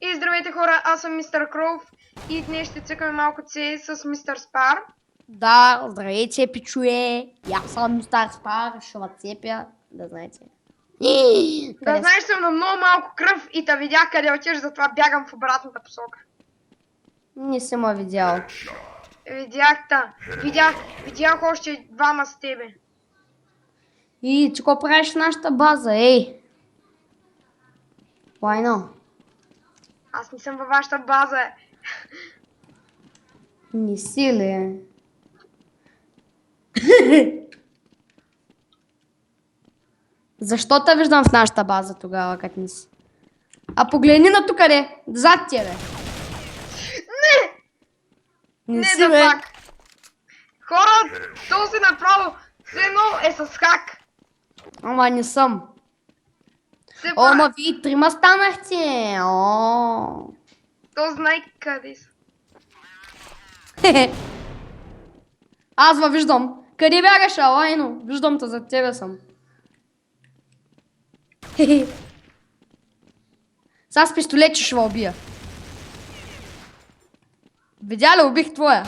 И здравейте хора, аз съм Мистер Кроув и днес ще цъкаме малко C с Мистер Спар. Да, здравейте, пичуе! И аз съм Мистер Спар, ще цепя, да знаете. Да знаеш, съм на много малко кръв и те видях къде отиваш, затова бягам в обратната посока. Не съм ме видял. Видях та. Видях още двама с тебе. И ти какво правиш в нашата база, ей? Лайно. Аз не съм във вашата база. Не си ли? Защо те виждам в нашата база тогава, като не си? А погледни на тук, къде? Зад тебе. Не си, да бе. пак. Хора, то си направо все едно е с хак. Ама не съм. Все О, пак, ма вие трима станахте. О. то знай къде са. Аз ва виждам. Къде бягаш, Алайно? Виждам те, зад тебе съм. Сега с пистолет ще ва убия. Видя ли, убих твоя.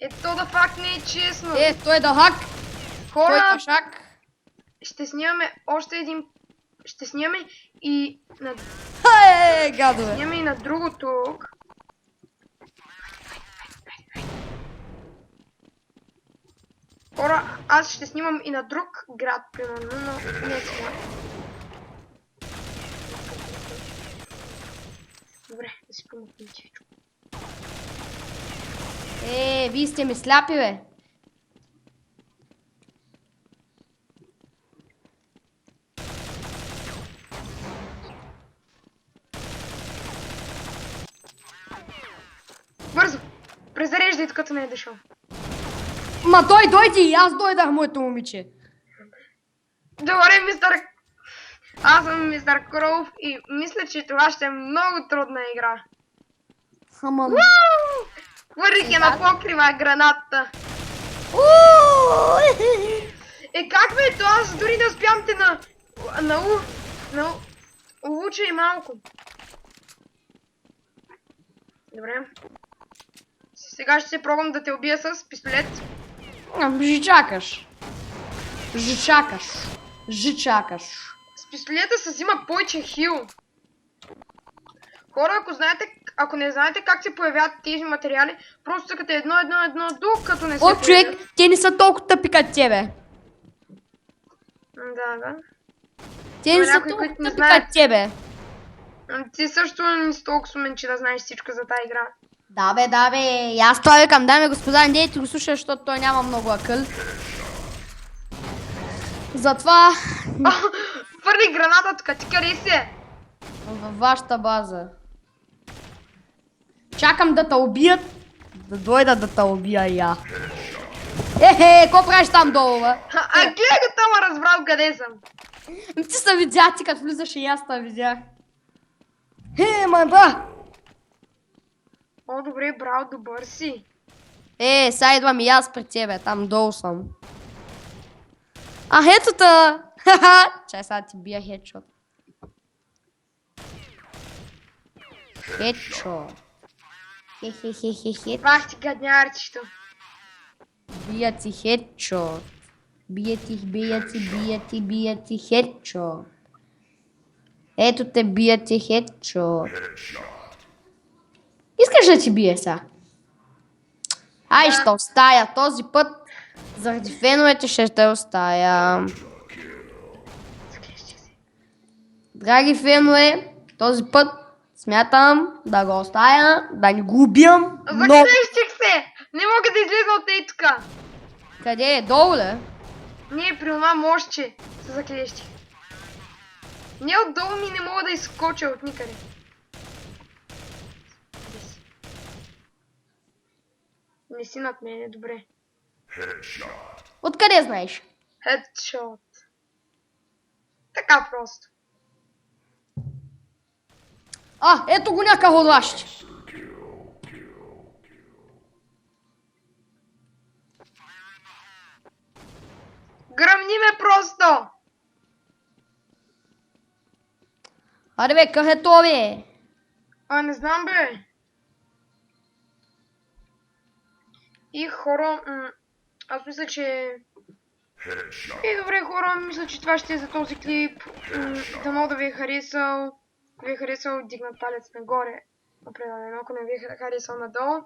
Ето да факт не е честно. Той е да хак. Той Хора, е шак. ще снимаме още един. Ще снимаме и на, Гадове. снимаме и на другото. Хора, аз ще снимам и на друг град, примерно, но не сега. Добре, да си помогнем чичко. Вие сте ми сляпи, бе. Бързо! Презареждай, като не е дошъл. Ма той дойде и аз дойдах, моето момиче. Добре, мистер... Аз съм мистер Кроув и мисля, че това ще е много трудна игра. Ама... Хвърлих я на покрива гранатата. Как бе, то аз дори да успявам те улуча и малко. Добре. Сега ще се пробвам да те убия с пистолет. Жичакаш. Жичакаш. Жичакаш. С пистолета се взима повече хил. Хора, ако не знаете как се появяват тези материали, просто цъкате едно, докато не се О, човек, те не са толкова тъпи като тебе. Да. Те не са някои, толкова които не тъпи знаят. като тебе. Ти също не си толкова сумен, че да знаеш всичко за тази игра. Да бе, и аз това викам, дами и господа, не дейте го слушай, защото той няма много акъл. Затова Хвърли граната тук, ти къде си? във вашата база. Чакам да те убият, да дойда да те убия я. Какво правиш там долу, бе? Гледай го там, разбрал къде съм. Ти се видя, ти като влизаш и аз те видях. Ба! О, добре, браво, добър си. Сега идвам и аз при тебе, там долу съм. Ето та! Чай сега ти бия хедшот. Хедшот. Хе. Бах ти гаднярчето. Бия ти хедшот. Бия ти хедшот. Ето те бия ти хедшот. Искаш да ти бие сега? Ай, ще остая този път. Заради феновете ще те остая. Драги фенове, този път смятам да го оставя, да не го убивам. Заклещих се! Не мога да излиза от ей тука. Къде е? Долу ли? Не, при това мощче се заклещих. Не отдолу ми не мога да изскоча от никъде. Не си над мене, добре. Откъде знаеш? Headshot. Така просто. Ето го някакъв от вашите. Гръмни ме просто! Аре бе, къде е то, бе? Не знам, бе. И хора, аз мисля, че... И добре, хора, мисля, че това ще е за този клип. Дано да ви е харесал. Ако ви е харесал, дигнат палец нагоре. Определено, ако не ви е харесал, надолу.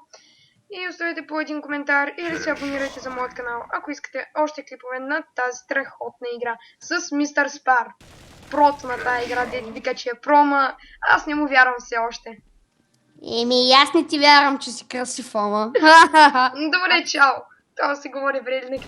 И оставете по един коментар или се абонирайте за моят канал, ако искате още клипове на тази страхотна игра с Мистер Спар. Прото на тази игра, дед вика, че е прома. Аз не му вярвам все още. Еми, аз не ти вярвам, че си красив, ама. Добре, чао. Това се говори преди